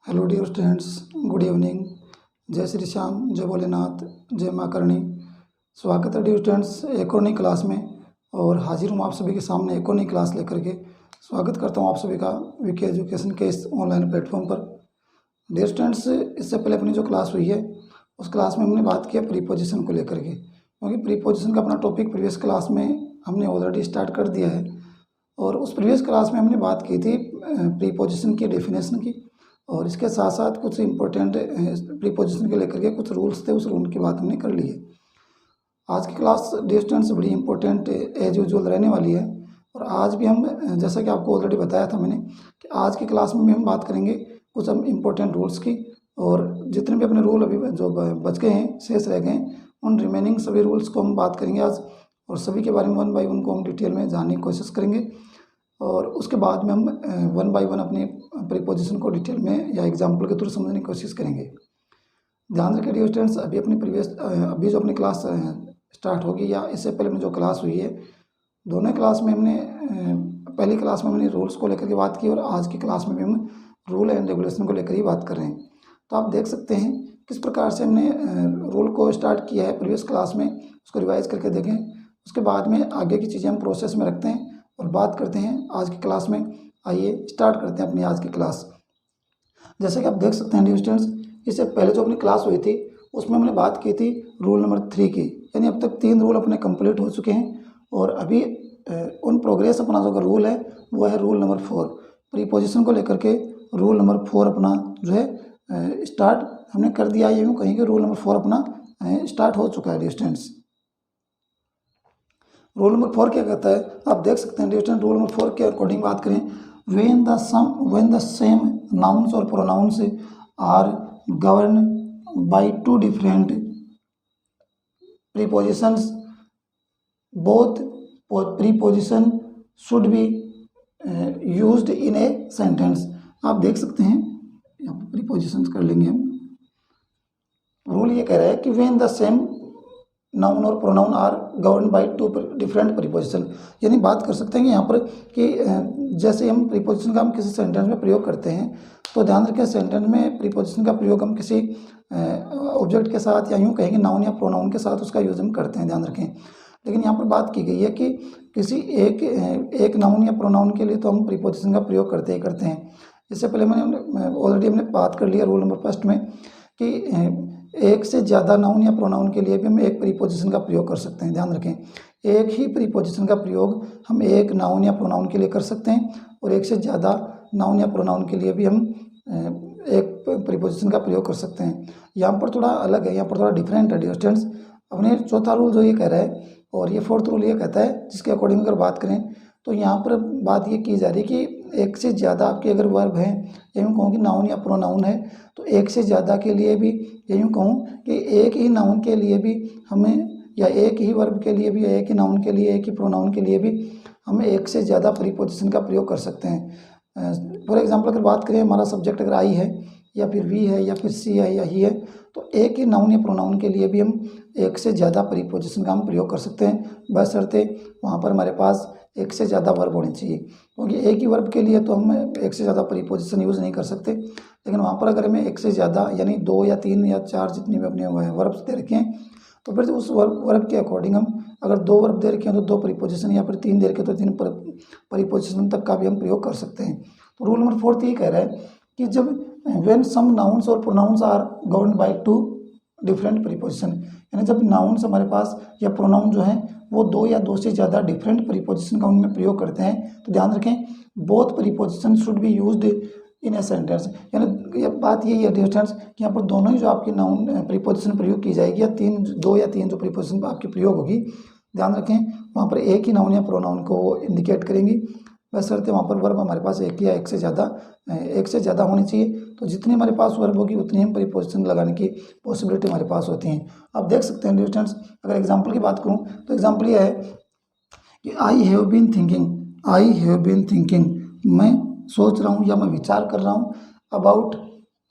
Hello dear students, good evening. जय श्री श्याम, जय भोलेनाथ, जय माँ करणी। स्वागत है डियर स्टूडेंट्स एक और नई क्लास में, और हाजिर हूँ आप सभी के सामने एक और नई क्लास लेकर के। स्वागत करता हूँ आप सभी का विके एजुकेशन के इस ऑनलाइन प्लेटफॉर्म पर। डियर स्टूडेंट्स, इससे पहले अपनी जो क्लास हुई है उस क्लास में हमने बात किया प्रीपोजिशन को लेकर के, क्योंकि प्रीपोजिशन का अपना टॉपिक प्रीवियस क्लास में हमने ऑलरेडी स्टार्ट कर दिया है। और उस प्रीवियस क्लास में हमने बात की थी प्रीपोजिशन की डेफिनेशन की, और इसके साथ साथ कुछ इम्पोर्टेंट प्रीपोजिशन के लेकर के कुछ रूल्स थे, उस रूल की बात हमने कर ली है। आज की क्लास डिस्टेंस बड़ी इंपॉर्टेंट एज यूजुअल रहने वाली है। और आज भी हम, जैसा कि आपको ऑलरेडी बताया था मैंने, कि आज की क्लास में भी हम बात करेंगे कुछ हम इम्पोर्टेंट रूल्स की, और जितने भी अपने रूल अभी जो बच गए हैं, शेष रह गए हैं, उन रिमेनिंग सभी रूल्स को हम बात करेंगे आज, और सभी के बारे में वन बाई वन को हम डिटेल में जानने की कोशिश करेंगे। और उसके बाद में हम वन बाय वन अपनी प्रीपोजिशन को डिटेल में या एग्जांपल के थ्रू समझने की कोशिश करेंगे। ध्यान रखिए डियर स्टूडेंट्स, अभी जो अपनी क्लास स्टार्ट होगी या इससे पहले अपनी जो क्लास हुई है, दोनों क्लास में हमने पहली क्लास में हमने रूल्स को लेकर के बात की, और आज की क्लास में भी हम रूल एंड रेगुलेशन को लेकर ही बात कर रहे हैं। तो आप देख सकते हैं किस प्रकार से हमने रूल को स्टार्ट किया है प्रीवियस क्लास में, उसको रिवाइज करके देखें। उसके बाद में आगे की चीज़ें हम प्रोसेस में रखते हैं और बात करते हैं आज की क्लास में। आइए स्टार्ट करते हैं अपनी आज की क्लास। जैसे कि आप देख सकते हैं डियर स्टूडेंट्स, इससे पहले जो अपनी क्लास हुई थी उसमें हमने बात की थी रूल नंबर 3 की, यानी अब तक 3 रूल अपने कंप्लीट हो चुके हैं, और अभी उन प्रोग्रेस अपना जो रूल है वो है रूल नंबर 4। प्रीपोजिशन को लेकर के रूल नंबर 4 अपना जो है स्टार्ट हमने कर दिया है। यूँ कहीं कि रूल नंबर 4 अपना स्टार्ट हो चुका है डियर स्टूडेंट्स। रूल नंबर 4 क्या कहता है, आप देख सकते हैं डियर स्टूडेंट, रूल नंबर 4 के अकॉर्डिंग बात करें, व्हेन द सेम नाउन्स और pronouns are govern by two different prepositions, both preposition should be used in a sentence. आप देख सकते हैं, यहाँ पर प्रीपोजिशंस कर लेंगे हम। रूल ये कह रहा है कि व्हेन द सेम नाउन और pronoun are govern by two different preposition, यानी बात कर सकते हैं कि यहाँ पर कि जैसे हम प्रीपोजिशन का हम किसी सेंटेंस में प्रयोग करते हैं, तो ध्यान रखें सेंटेंस में प्रीपोजिशन का प्रयोग हम किसी ऑब्जेक्ट के साथ या यूँ कहेंगे नाउन या प्रोनाउन के साथ उसका यूज हम करते हैं, ध्यान रखें। लेकिन यहाँ पर बात की गई है कि किसी एक नाउन या प्रोनाउन के लिए तो हम प्रीपोजिशन का प्रयोग करते ही करते हैं। इससे पहले हमने बात कर लिया रूल नंबर 1 में कि एक से ज़्यादा नाउन या प्रोनाउन के लिए भी हम एक प्रीपोजिशन का प्रयोग कर सकते हैं। ध्यान रखें, एक ही प्रीपोजिशन का प्रयोग हम एक नाउन या प्रोनाउन के लिए कर सकते हैं, और एक से ज़्यादा नाउन या प्रोनाउन के लिए भी हम एक प्रीपोजिशन का प्रयोग कर सकते हैं। यहाँ पर थोड़ा अलग है, यहाँ पर थोड़ा डिफरेंट है डियर स्टूडेंट्स। अपने चौथा रूल जो ये कह रहा है, और ये 4th रूल ये कहता है, जिसके अकॉर्डिंग अगर बात करें तो यहाँ पर बात ये की जा रही है कि एक से ज़्यादा आपके अगर वर्ब हैं, या यूँ कहूँ कि नाउन या प्रोनाउन है, तो एक से ज़्यादा के लिए भी, या यूँ कहूँ कि एक ही नाउन के लिए भी हमें, या एक ही वर्ब के लिए भी, या एक ही नाउन के लिए, एक ही प्रोनाउन के लिए भी हम एक से ज़्यादा प्रीपोजिशन का प्रयोग कर सकते हैं। फॉर एग्जांपल अगर बात करें, हमारा सब्जेक्ट अगर आई है, या फिर वी है, या फिर सी है, या ही है, तो एक ही नाउन या प्रोनाउन के लिए भी हम एक से ज़्यादा प्रीपोजिशन का हम प्रयोग कर सकते हैं, बशर्ते वहाँ पर हमारे पास एक से ज़्यादा वर्ब होने चाहिए। क्योंकि एक ही वर्ब के लिए तो हम एक से ज़्यादा प्रीपोजिशन यूज़ नहीं कर सकते, लेकिन वहाँ पर अगर हमें एक से ज़्यादा यानी 2 या 3 या 4 जितनी भी अपने वर्ब्स दे रखे हैं, तो फिर उस वर्ब के अकॉर्डिंग हम अगर 2 वर्ब दे रखे हैं तो 2 प्रीपोजिशन, या फिर 3 दे रखे तो 3 प्रीपोजिशन तक का भी हम प्रयोग कर सकते हैं। तो रूल नंबर 4 ये कह रहा है कि जब व्हेन सम नाउन्स और pronouns are govern by two different preposition, यानी जब नाउन्स हमारे पास या प्रोनाउन जो है वो 2 या 2 से ज़्यादा डिफरेंट प्रीपोजिशन का उनमें प्रयोग करते हैं, तो ध्यान रखें both preposition should be used in a sentence. यानी ये बात यही है डियर स्टूडेंट्स कि यहाँ पर दोनों ही जो आपकी नाउन प्रीपोजिशन प्रयोग की जाएगी, या 2 या 3 जो प्रीपोजिशन आपकी प्रयोग होगी, ध्यान रखें वहाँ पर एक ही नाउन या प्रोनाउन को इंडिकेट करेंगी, बशर्ते वहाँ पर वर्ब हमारे पास एक या एक से ज़्यादा होनी चाहिए। तो जितनी हमारे पास वर्ब होगी उतनी हम प्रीपोजिशन लगाने की पॉसिबिलिटी हमारे पास होती हैं। आप देख सकते हैं डियर स्टूडेंट्स, अगर एग्जांपल की बात करूँ तो एग्जांपल ये है कि आई हैव बीन थिंकिंग, मैं सोच रहा हूँ या मैं विचार कर रहा हूँ, about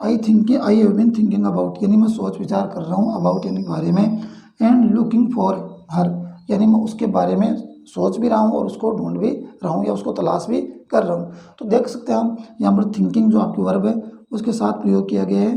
I have been thinking about, यानी मैं सोच विचार कर रहा हूँ, अबाउट यानी बारे में, एंड लुकिंग फॉर हर, यानी मैं उसके बारे में सोच भी रहा हूँ और उसको ढूंढ भी रहा हूँ या उसको तलाश भी कर रहा हूँ। तो देख सकते हैं हम यहाँ पर थिंकिंग जो आपकी वर्ब है उसके साथ प्रयोग किया गया है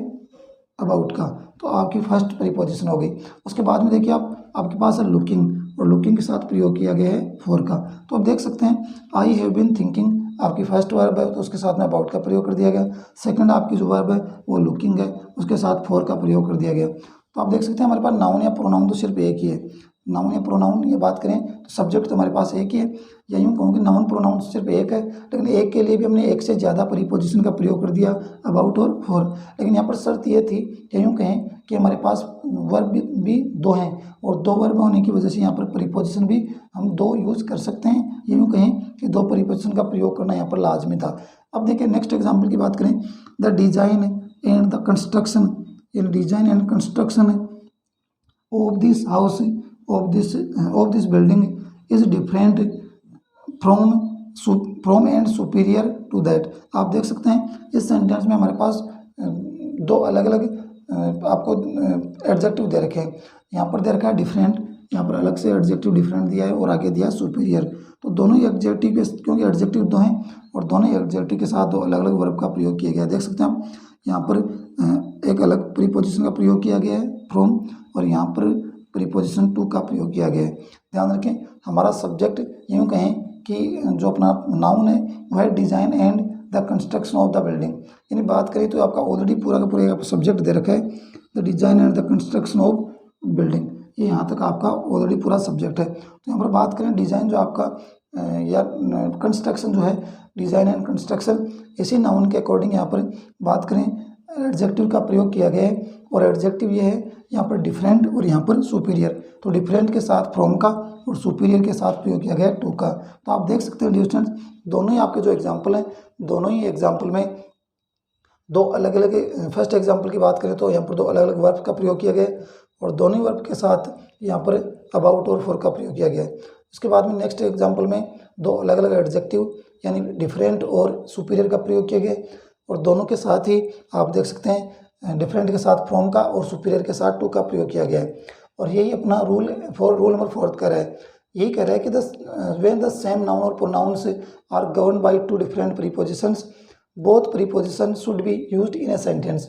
अबाउट का, तो आपकी फर्स्ट प्रीपोजिशन हो गई। उसके बाद में देखिए आपके पास है लुकिंग, और लुकिंग के साथ प्रयोग किया गया है फॉर का। तो आप देख सकते हैं आई हैव बीन थिंकिंग आपकी फर्स्ट वर्ब है, तो उसके साथ में अबाउट का प्रयोग कर दिया गया। सेकंड आपकी जो वर्ब है वो लुकिंग है, उसके साथ फॉर का प्रयोग कर दिया गया। तो आप देख सकते हैं हमारे पास नाउन या प्रोनाउन तो सिर्फ एक ही है। नाउन या प्रोनाउन ये बात करें तो सब्जेक्ट तो हमारे पास एक ही है, या यूँ कहूँ कि नाउन प्रोनाउन सिर्फ एक है, लेकिन एक के लिए भी हमने एक से ज़्यादा प्रीपोजिशन का प्रयोग कर दिया, अबाउट और फॉर। लेकिन यहाँ पर शर्त ये थी, या यूँ कहें कि हमारे पास वर्ब भी दो हैं, और दो वर्ब होने की वजह से यहाँ पर प्रीपोजिशन भी हम दो यूज़ कर सकते हैं, या यूँ कहें कि दो प्रीपोजिशन का प्रयोग करना यहाँ पर लाजमी था। अब देखिए नेक्स्ट एग्जाम्पल की बात करें, the design and the construction, in design and construction of this house of this building is different from and superior to that। आप देख सकते हैं इस सेंटेंस में हमारे पास दो अलग अलग आपको एडजेक्टिव दे रखे हैं। यहाँ पर दे रखा है डिफरेंट, यहाँ पर अलग से एडजेक्टिव डिफरेंट दिया है, और आगे दिया सुपीरियर। तो दोनों ही एडजेक्टिव, क्योंकि एडजेक्टिव दो हैं और दोनों ही एडजेक्टिव के साथ दो अलग अलग वर्ब का प्रयोग किया गया। देख सकते हैं आप यहाँ पर एक अलग प्रीपोजिशन का प्रयोग किया गया है फ्रॉम, और यहाँ पर प्रीपोजिशन टू का प्रयोग किया गया है। ध्यान रखें हमारा सब्जेक्ट यूँ कहें कि जो अपना नाउन है वह है design and the construction of the building. यानी बात करें तो आपका ऑलरेडी पूरा का पूरा सब्जेक्ट दे रखा है, the design and the construction of building, ये यहाँ तक आपका ऑलरेडी पूरा सब्जेक्ट है। तो यहाँ पर बात करें डिज़ाइन जो आपका या कंस्ट्रक्शन जो है, डिज़ाइन एंड कंस्ट्रक्शन, इसी नाउन के अकॉर्डिंग यहाँ पर बात करें एडजेक्टिव का प्रयोग किया गया है, और एडजेक्टिव ये है यहाँ पर डिफरेंट और यहाँ पर सुपीरियर। तो डिफरेंट के साथ फ्रॉम का और सुपीरियर के साथ प्रयोग किया गया है टू का। तो आप देख सकते हैं डियर स्टूडेंट्स, दोनों ही आपके जो एग्जाम्पल हैं, दोनों ही एग्जाम्पल में दो अलग अलग, फर्स्ट एग्जाम्पल की बात करें तो यहाँ पर दो अलग अलग वर्ब का प्रयोग किया गया है, और दोनों ही वर्ब के साथ यहाँ पर अबाउट और फॉर का प्रयोग किया गया है। उसके बाद में नेक्स्ट एग्जाम्पल में दो अलग अलग एडजेक्टिव यानी डिफरेंट और सुपीरियर का प्रयोग किया गया, और दोनों के साथ ही आप देख सकते हैं डिफरेंट के साथ फ्रॉम का और सुपीरियर के साथ टू का प्रयोग किया गया है। और यही अपना रूल नंबर 4 का है, यही कह रहा है कि व्हेन द सेम नाउन और pronouns are govern by two different prepositions both preposition should be used in a sentence.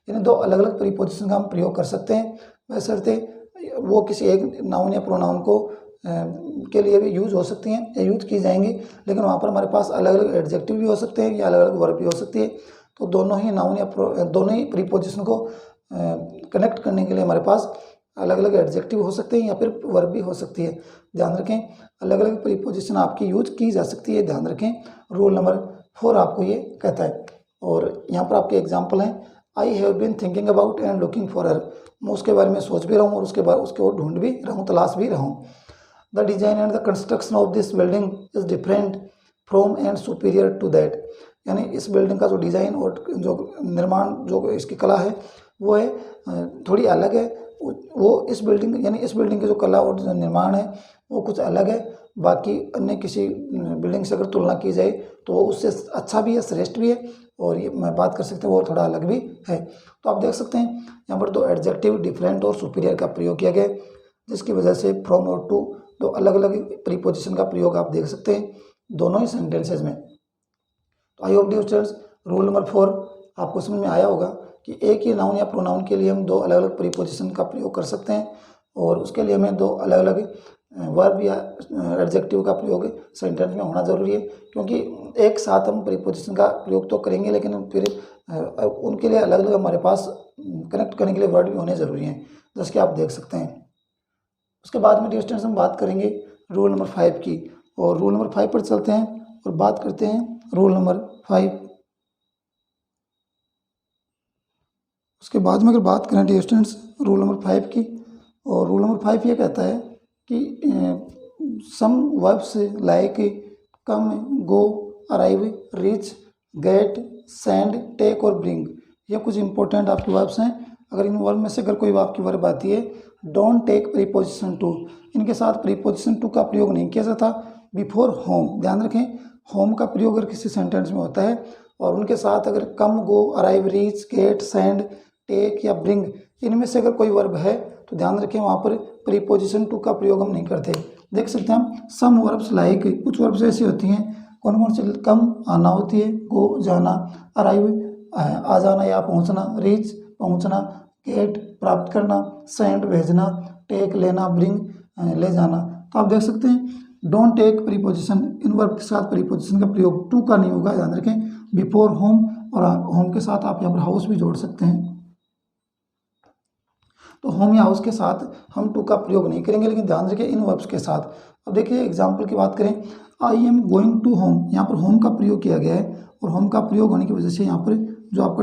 यानी दो अलग अलग प्रीपोजिशन का हम प्रयोग कर सकते हैं, बशर्ते वो किसी एक नाउन या प्रोनाउन को के लिए भी यूज हो सकती हैं या यूज की जाएंगी, लेकिन वहाँ पर हमारे पास अलग अलग एडजेक्टिव भी हो सकते हैं या अलग अलग वर्ब भी हो सकती है। तो दोनों ही नाउन या दोनों ही प्रीपोजिशन को कनेक्ट करने के लिए हमारे पास अलग अलग एडजेक्टिव हो सकते हैं या फिर वर्ब भी हो सकती है। ध्यान रखें अलग अलग प्रीपोजिशन आपकी यूज की जा सकती है, ध्यान रखें। रूल नंबर 4 आपको ये कहता है। और यहाँ पर आपके एग्जाम्पल हैं, I have been thinking about and looking for her, मैं उसके बारे में सोच भी रहा हूँ और उसके बाद उसको ढूंढ भी रहा हूँ, तलाश भी रहा हूँ। The design and the construction of this building is different from and superior to that. यानी इस बिल्डिंग का जो डिज़ाइन और जो निर्माण जो इसकी कला है वो है थोड़ी अलग है। वो इस बिल्डिंग यानी इस बिल्डिंग की जो कला और जो निर्माण है वो कुछ अलग है, बाकी अन्य किसी बिल्डिंग से अगर तुलना की जाए तो वो उससे अच्छा भी है, श्रेष्ठ भी है, और ये मैं बात कर सकते हैं वो थोड़ा अलग भी है। तो आप देख सकते हैं यहाँ पर दो एडजेक्टिव डिफरेंट और सुपीरियर का प्रयोग किया गया, जिसकी वजह से फ्रॉम और टू दो अलग अलग प्रीपोजिशन का प्रयोग आप देख सकते हैं दोनों ही सेंटेंसेज में। तो I hope dear students rule number 4 आपको समझ में आया होगा कि एक ही नाउन या प्रोनाउन के लिए हम दो अलग अलग प्रीपोजिशन का प्रयोग कर सकते हैं, और उसके लिए हमें दो अलग अलग वर्ब या एडजेक्टिव का प्रयोग सेंटेंस में होना ज़रूरी है, क्योंकि एक साथ हम प्रीपोजिशन का प्रयोग तो करेंगे लेकिन फिर उनके लिए अलग अलग हमारे पास कनेक्ट करने के लिए वर्ड भी होने ज़रूरी हैं, जैसे कि आप देख सकते हैं। उसके बाद में डियर स्टूडेंट्स हम बात करेंगे रूल नंबर 5 की, और रूल नंबर 5 पर चलते हैं और बात करते हैं रूल नंबर 5। उसके बाद में अगर बात करें डियर स्टूडेंट्स रूल नंबर 5 की, और रूल नंबर 5 ये कहता है कि some verbs like come, go, arrive, reach, get, send, take और ब्रिंग, ये कुछ इंपॉर्टेंट आपके वर्ब्स हैं। अगर इन वर्ब में से अगर कोई आपकी वर्ब आती है, डोंट टेक प्रीपोजिशन टू, इनके साथ प्रीपोजिशन टू का प्रयोग नहीं किया जाता बिफोर होम। ध्यान रखें होम का प्रयोग अगर किसी सेंटेंस में होता है और उनके साथ अगर come, go, arrive, reach, get, send, take या ब्रिंग इनमें से अगर कोई वर्ब है तो ध्यान रखें वहाँ पर प्रीपोजिशन टू का प्रयोग हम नहीं करते। देख सकते हैं हम सम वर्ब्स लाइक, कुछ वर्ब्स ऐसी होती हैं, कौन कौन से, कम आना होती है, गो जाना, अराइव आ जाना या पहुंचना, रीच पहुंचना, गेट प्राप्त करना, सेंड भेजना, टेक लेना, ब्रिंग ले जाना। तो आप देख सकते हैं डोंट टेक प्रीपोजिशन, इन वर्ब के साथ प्रीपोजिशन का प्रयोग टू का नहीं होगा, ध्यान रखें। बिफोर होम, और होम के साथ आप यहाँ पर हाउस भी जोड़ सकते हैं। तो होम या हाउस के साथ हम टू का प्रयोग नहीं करेंगे, लेकिन ध्यान रखें इन वर्ब्स के साथ। अब देखिए एग्जाम्पल की बात करें, I am going to home, यहाँ पर होम का प्रयोग किया गया है, और होम का प्रयोग होने की वजह से यहाँ पर जो आपका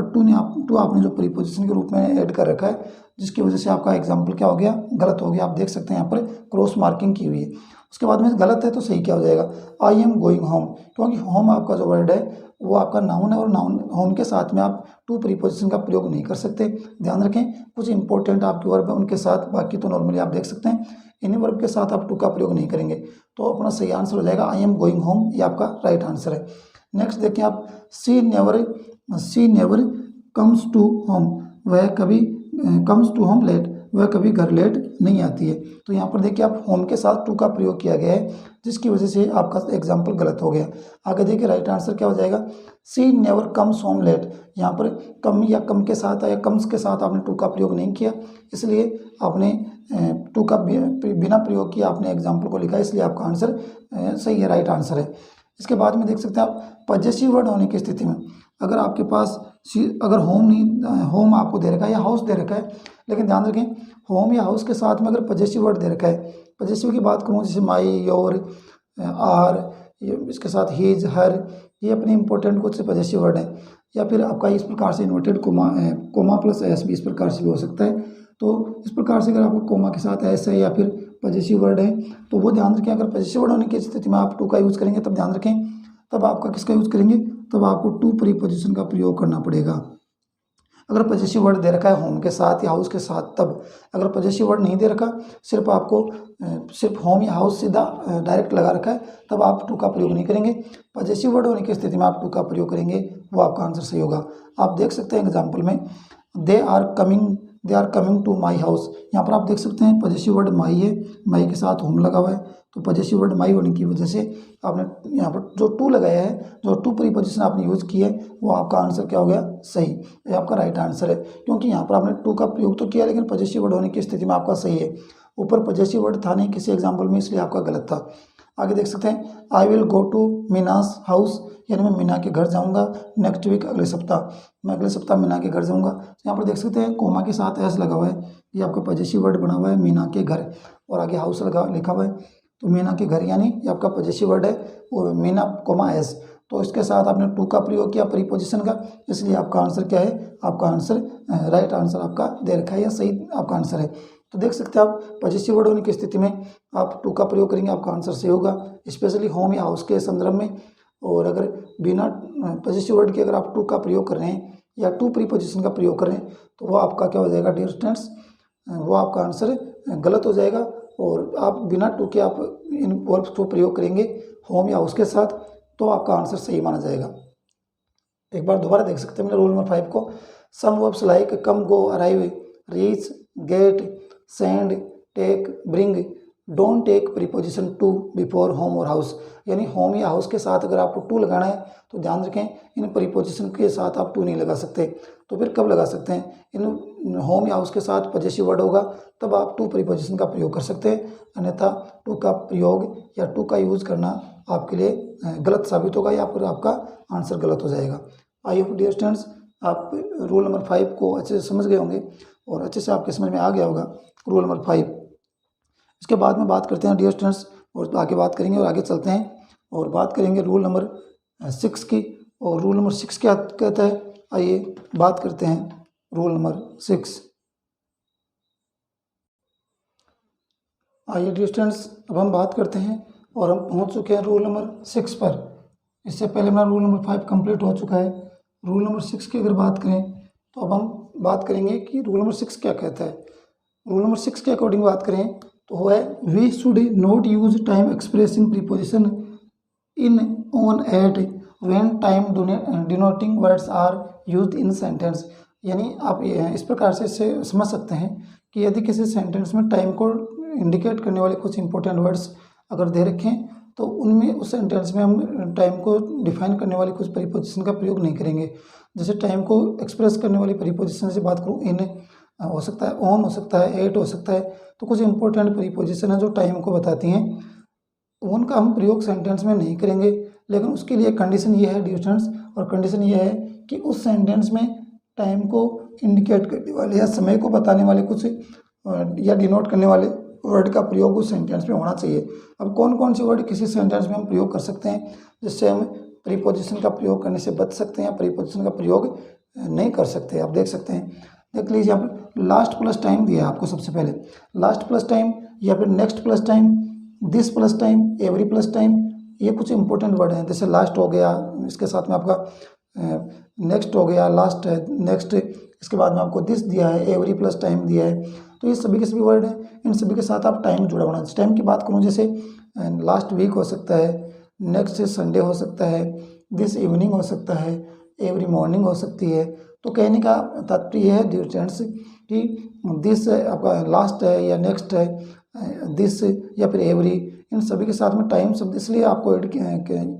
टू आपने जो प्रीपोजिशन के रूप में ऐड कर रखा है, जिसकी वजह से आपका एग्जाम्पल क्या हो गया, गलत हो गया। आप देख सकते हैं यहाँ पर क्रॉस मार्किंग की हुई है। उसके बाद में गलत है तो सही क्या हो जाएगा, आई एम गोइंग होम, क्योंकि होम आपका जो वर्ड है वो आपका नाउन है, और नाउन होम के साथ में आप टू प्रीपोजिशन का प्रयोग नहीं कर सकते। ध्यान रखें कुछ इंपॉर्टेंट आपके वर्ब है उनके साथ, बाकी तो नॉर्मली आप देख सकते हैं इन्हीं वर्ब के साथ आप टू का प्रयोग नहीं करेंगे। तो अपना सही आंसर हो जाएगा आई एम गोइंग होम, ये आपका राइट आंसर है। नेक्स्ट देखिए आप, सी नेवर कम्स टू होम, वह कभी कम्स टू होम लेट, वह कभी घर लेट नहीं आती है। तो यहाँ पर देखिए आप होम के साथ टू का प्रयोग किया गया है, जिसकी वजह से आपका एग्जाम्पल गलत हो गया। आगे देखिए राइट आंसर क्या हो जाएगा, सी नेवर कम्स होम लेट। यहाँ पर कम या कम के साथ या कम्स के साथ आपने टू का प्रयोग नहीं किया, इसलिए आपने टू का बिना प्रयोग किया आपने एग्जाम्पल को लिखा, इसलिए आपका आंसर सही है, राइट आंसर है। इसके बाद में देख सकते हैं आप, पॉजेसिव वर्ड होने की स्थिति में अगर आपके पास अगर होम आपको दे रखा है या हाउस दे रखा है, लेकिन ध्यान रखें होम या हाउस के साथ में अगर पॉजेसिव वर्ड दे रखा है, पॉजेसिव की बात करूँ जैसे माई, योर, आर, इसके साथ हीज, हर, ये अपने इंपॉर्टेंट कुछ से पॉजेसिव वर्ड है। या फिर आपका इस प्रकार से इन्वर्टेड कोमा प्लस एस भी इस प्रकार से भी हो सकता है। तो इस प्रकार से अगर आपको कोमा के साथ एस है या फिर पॉजेसिव वर्ड है, तो वो ध्यान रखें। अगर पॉजेसिव वर्ड होने की स्थिति में आप टू का यूज़ करेंगे, तब ध्यान रखें तब आपका किसका यूज़ करेंगे, तब आपको टू प्रीपोजिशन का प्रयोग करना पड़ेगा। अगर पॉजेसिव वर्ड दे रखा है होम के साथ या हाउस के साथ तब, अगर पॉजेसिव वर्ड नहीं दे रखा, सिर्फ आपको सिर्फ होम या हाउस सीधा डायरेक्ट लगा रखा है, तब आप टू का प्रयोग नहीं करेंगे। पॉजेसिव वर्ड होने की स्थिति में आप टू का प्रयोग करेंगे, वो आपका आंसर सही होगा। आप देख सकते हैं एग्जाम्पल में, they are coming to my house, यहाँ पर आप देख सकते हैं पॉजेसिव वर्ड माई है, माई के साथ होम लगा हुआ है, तो पॉजेसिव वर्ड माई होने की वजह से आपने यहाँ पर जो टू लगाया है, जो टू प्रीपोजिशन आपने यूज़ की है, वो आपका आंसर क्या हो गया, सही, ये आपका राइट आंसर है। क्योंकि यहाँ पर आपने टू का प्रयोग तो किया, लेकिन पॉजेसिव वर्ड होने की स्थिति में आपका सही है। ऊपर पॉजेसिव वर्ड था नहीं किसी एग्जाम्पल में, इसलिए आपका गलत था। आगे देख सकते हैं, I will go to Meena's house, यानी मैं मीना के घर जाऊंगा नेक्स्ट वीक, अगले सप्ताह, मैं अगले सप्ताह मीना के घर जाऊंगा। तो यहाँ पर देख सकते हैं कोमा के साथ एस लगा हुआ है, ये आपका पॉजेसिव वर्ड बना हुआ है मीना के घर, और आगे हाउस लिखा हुआ है, तो मीना के घर यानी ये आपका पॉजेसिव वर्ड है वो मीना कोमा एस। तो इसके साथ आपने टू का प्रयोग किया प्रीपोजिशन का, इसलिए आपका आंसर क्या है, आपका आंसर राइट आंसर आपका दे रखा है या सही आपका आंसर है। तो देख सकते हैं आप पॉजेसिव वर्ड होने की स्थिति में आप टू का प्रयोग करेंगे, आपका आंसर सही होगा, स्पेशली होम या हाउस के संदर्भ में। और अगर बिना पॉजेसिव वर्ड के अगर आप टू का प्रयोग कर रहे हैं या टू प्रीपोजिशन का प्रयोग कर रहे हैं, तो वो आपका क्या हो जाएगा डियर स्टूडेंट्स, वो आपका आंसर गलत हो जाएगा। और आप बिना टू के आप इन वर्ब्स को प्रयोग करेंगे होम या हाउस के साथ, तो आपका आंसर सही माना जाएगा। एक बार दोबारा देख सकते हैं मैंने रूल नंबर 5 को, some verbs like come, go, arrive, reach, get, send, take, bring don't take preposition to before home और हाउस, यानी होम या हाउस के साथ अगर आपको टू लगाना है तो ध्यान रखें इन प्रीपोजिशन के साथ आप टू नहीं लगा सकते। तो फिर कब लगा सकते हैं, इन होम या हाउस के साथ पॉजेसिव वर्ड होगा तब आप टू प्रीपोजिशन का प्रयोग कर सकते हैं, अन्यथा टू का प्रयोग या टू का यूज़ करना आपके लिए गलत साबित होगा या फिर आपका आंसर गलत हो जाएगा। आई होप डियर स्टूडेंट्स आप रूल नंबर 5 को अच्छे से समझ गए होंगे और अच्छे से आपके समझ में आ गया होगा रूल नंबर 5। इसके बाद में बात करते हैं डियर स्टूडेंट्स, और आगे बात करेंगे और आगे चलते हैं और बात करेंगे रूल नंबर 6 की। और रूल नंबर 6 क्या कहता है, आइए बात करते हैं रूल नंबर 6। आइए डियर स्टूडेंट्स अब हम बात करते हैं और हम पहुंच चुके हैं रूल नंबर 6 पर। इससे पहले मेरा रूल नंबर 5 कंप्लीट हो चुका है। रूल नंबर 6 की अगर बात करें तो अब हम बात करेंगे कि रूल नंबर 6 क्या कहता है। रूल नंबर 6 के अकॉर्डिंग बात करें तो वो है, we should not use time expressing preposition in on at when time denoting words are used in sentence. यानी आप इस प्रकार से इसे समझ सकते हैं कि यदि किसी सेंटेंस में टाइम को इंडिकेट करने वाले कुछ इंपॉर्टेंट वर्ड्स अगर दे रखें तो उनमें उस सेंटेंस में हम टाइम को डिफाइन करने वाली कुछ प्रीपोजिशन का प्रयोग नहीं करेंगे। जैसे टाइम को एक्सप्रेस करने वाली प्रीपोजिशन से बात करूँ, इन हो सकता है, ऑन हो सकता है, एट हो सकता है। तो कुछ इंपॉर्टेंट प्रीपोजिशन है जो टाइम को बताती हैं, उनका हम प्रयोग सेंटेंस में नहीं करेंगे। लेकिन उसके लिए कंडीशन ये है डियर स्टूडेंट्स, और कंडीशन ये है कि उस सेंटेंस में टाइम को इंडिकेट करने वाले या समय को बताने वाले कुछ या डिनोट करने वाले वर्ड का प्रयोग उस सेंटेंस में होना चाहिए। अब कौन कौन से वर्ड किसी सेंटेंस में हम प्रयोग कर सकते हैं जिससे हम प्रीपोजिशन का प्रयोग करने से बच सकते हैं, प्रीपोजिशन का प्रयोग नहीं कर सकते। आप देख सकते हैं, देख लीजिए यहाँ पर लास्ट प्लस टाइम दिया है आपको। सबसे पहले लास्ट प्लस टाइम या फिर next plus time, this plus time, every plus time, ये कुछ इंपॉर्टेंट वर्ड हैं। जैसे लास्ट हो गया, इसके साथ में आपका नेक्स्ट हो गया, लास्ट है, नेक्स्ट, इसके बाद में आपको दिस दिया है, एवरी प्लस टाइम दिया है। तो ये सभी के सभी वर्ड हैं, इन सभी के साथ आप टाइम जुड़ा होना। टाइम की बात करूँ, जैसे लास्ट वीक हो सकता है, नेक्स्ट संडे हो सकता है, दिस इवनिंग हो सकता है, एवरी मॉर्निंग हो सकती है। तो कहने का तात्पर्य है डियर स्टूडेंट्स कि दिस आपका लास्ट है या नेक्स्ट है, दिस या फिर एवरी, इन सभी के साथ में टाइम शब्द इसलिए आपको ऐड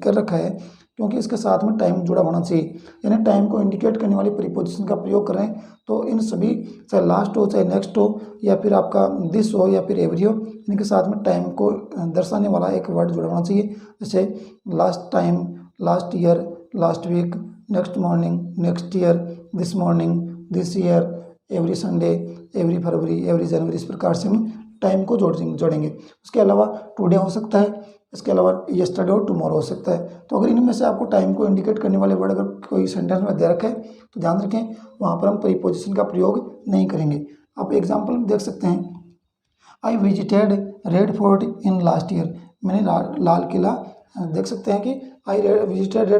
कर रखा है क्योंकि इसके साथ में टाइम जुड़ा होना चाहिए। यानी टाइम को इंडिकेट करने वाली प्रीपोजिशन का प्रयोग करें तो इन सभी, चाहे लास्ट हो, चाहे नेक्स्ट हो, या फिर आपका दिस हो, या फिर एवरी हो, इनके साथ में टाइम को दर्शाने वाला एक वर्ड जुड़ा होना चाहिए। जैसे last time, last year, last week, next morning, next year, this morning, this year, every Sunday, every February, every January. इस प्रकार से हम टाइम को जोड़ेंगे। उसके अलावा टुडे हो सकता है, इसके अलावा यस्टरडे और टुमारो हो सकता है। तो अगर इनमें से आपको टाइम को इंडिकेट करने वाले वर्ड अगर कोई सेंटेंस में दे रखे तो ध्यान रखें, वहाँ पर हम प्रीपोजिशन का प्रयोग नहीं करेंगे। आप एग्जाम्पल देख सकते हैं, आई visited Red fort in last year, मैंने लाल किला, देख सकते हैं कि आई visited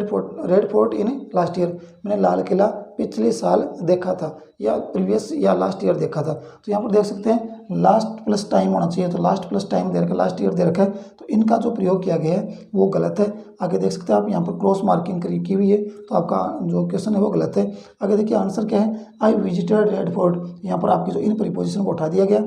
Red fort in last year, मैंने लाल किला पिछले साल देखा था, या प्रीवियस या लास्ट ईयर देखा था। तो यहाँ पर देख सकते हैं लास्ट प्लस टाइम होना चाहिए, तो लास्ट प्लस टाइम दे रखा है, लास्ट ईयर दे रखा है, तो इनका जो प्रयोग किया गया है वो गलत है। आगे देख सकते हैं आप, यहाँ पर क्रॉस मार्किंग की हुई है, तो आपका जो क्वेश्चन है वो गलत है। आगे देखिए आंसर क्या है, आई विजिटेड रेड फोर्ट, यहाँ पर आपकी जो इन प्रीपोजिशन को उठा दिया गया,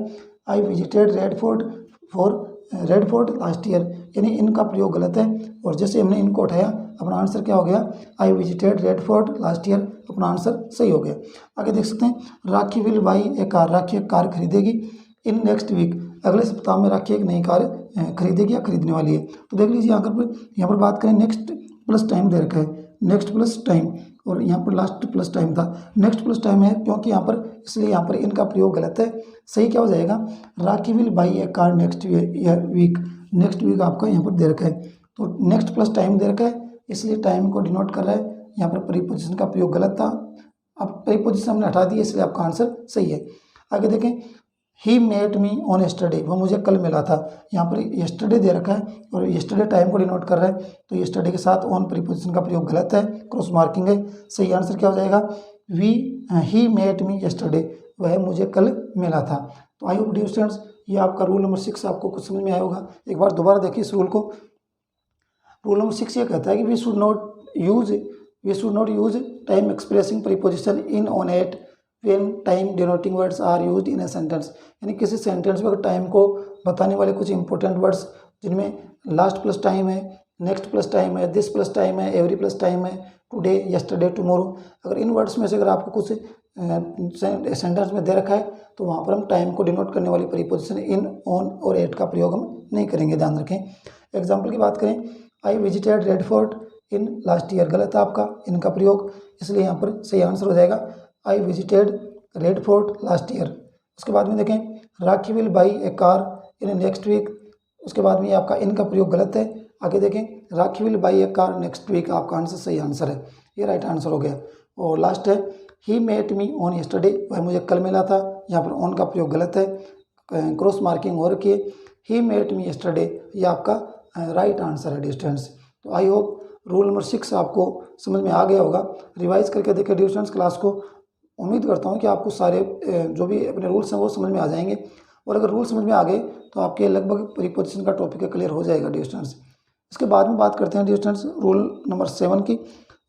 आई visited Red Fort last year, यानी इनका प्रयोग गलत है। और जैसे हमने इनको उठाया, अपना आंसर क्या हो गया, आई visited Red Fort last year, अपना आंसर सही हो गया। आगे देख सकते हैं, राखी विल बाई ए कार, राखी एक कार खरीदेगी इन नेक्स्ट वीक, अगले सप्ताह में राखी एक नई कार खरीदेगी या खरीदने वाली है। तो देख लीजिए यहाँ पर बात करें, नेक्स्ट प्लस टाइम दे रखा है, नेक्स्ट प्लस टाइम, और यहाँ पर लास्ट प्लस टाइम था, नेक्स्ट प्लस टाइम है क्योंकि यहाँ पर, इसलिए यहाँ पर इनका प्रयोग गलत है। सही क्या हो जाएगा, Rakhi will buy a car next week, next week आपका यहाँ पर दे रखा है, तो नेक्स्ट प्लस टाइम दे रखा है, इसलिए टाइम को डिनोट कर रहा है। यहाँ पर प्रीपोजिशन का प्रयोग गलत था, अब प्रीपोजिशन हमने हटा दी, इसलिए आपका आंसर सही है। आगे देखें, he met me on yesterday, वो मुझे कल मिला था, यहाँ पर यस्टरडे दे रखा है और यस्टरडे टाइम को डिनोट कर रहा है, तो यस्टरडे के साथ ऑन प्रीपोजिशन का प्रयोग गलत है, क्रॉस मार्किंग है। सही आंसर क्या हो जाएगा, ही मेट मी यस्टरडे, वह मुझे कल मिला था। तो आई होप डियर स्टूडेंट्स, ये आपका रूल नंबर 6 आपको कुछ समझ में आया होगा। एक बार दोबारा देखिए इस रूल को। रूल नंबर 6 ये कहता है कि we should not use time expressing preposition in on at when time denoting words are used in a sentence, यानी किसी सेंटेंस में अगर टाइम को बताने वाले कुछ इंपॉर्टेंट वर्ड्स जिनमें लास्ट प्लस टाइम है, नेक्स्ट प्लस टाइम है, दिस प्लस टाइम है, एवरी प्लस टाइम है, टुडे, यस्टरडे, टुमारो, अगर इन वर्ड्स में से अगर आपको कुछ सेंटेंस में दे रखा है तो वहाँ पर हम टाइम को डिनोट करने वाली प्रीपोजिशन इन, ऑन और एट का प्रयोग हम नहीं करेंगे, ध्यान रखें। एग्जाम्पल की बात करें, आई visited Red fort in last year, गलत है आपका इनका प्रयोग, इसलिए यहाँ पर सही आंसर हो जाएगा I visited Red Fort last year. उसके बाद में देखें, Rakhi will buy a car in next week, उसके बाद में आपका इनका प्रयोग गलत है। आगे देखें, Rakhi will buy a car next week, आपका आंसर सही आंसर है, ये राइट आंसर हो गया। और लास्ट है, he met me on yesterday, वह मुझे कल मिला था, यहाँ पर ऑन का प्रयोग गलत है, क्रॉस मार्किंग हो रखी है, ही मेट मी यस्टरडे, ये आपका राइट आंसर है डिस्टेंस। तो आई होप रूल नंबर 6 आपको समझ में आ गया होगा। रिवाइज करके देखिए डिस्टेंस क्लास को, उम्मीद करता हूँ कि आपको सारे जो भी अपने रूल्स हैं वो समझ में आ जाएंगे, और अगर रूल समझ में आ गए तो आपके लगभग प्रीपोजिशन का टॉपिक क्लियर हो जाएगा डिस्टेंस। इसके बाद में बात करते हैं डिस्टेंस रूल नंबर 7 की,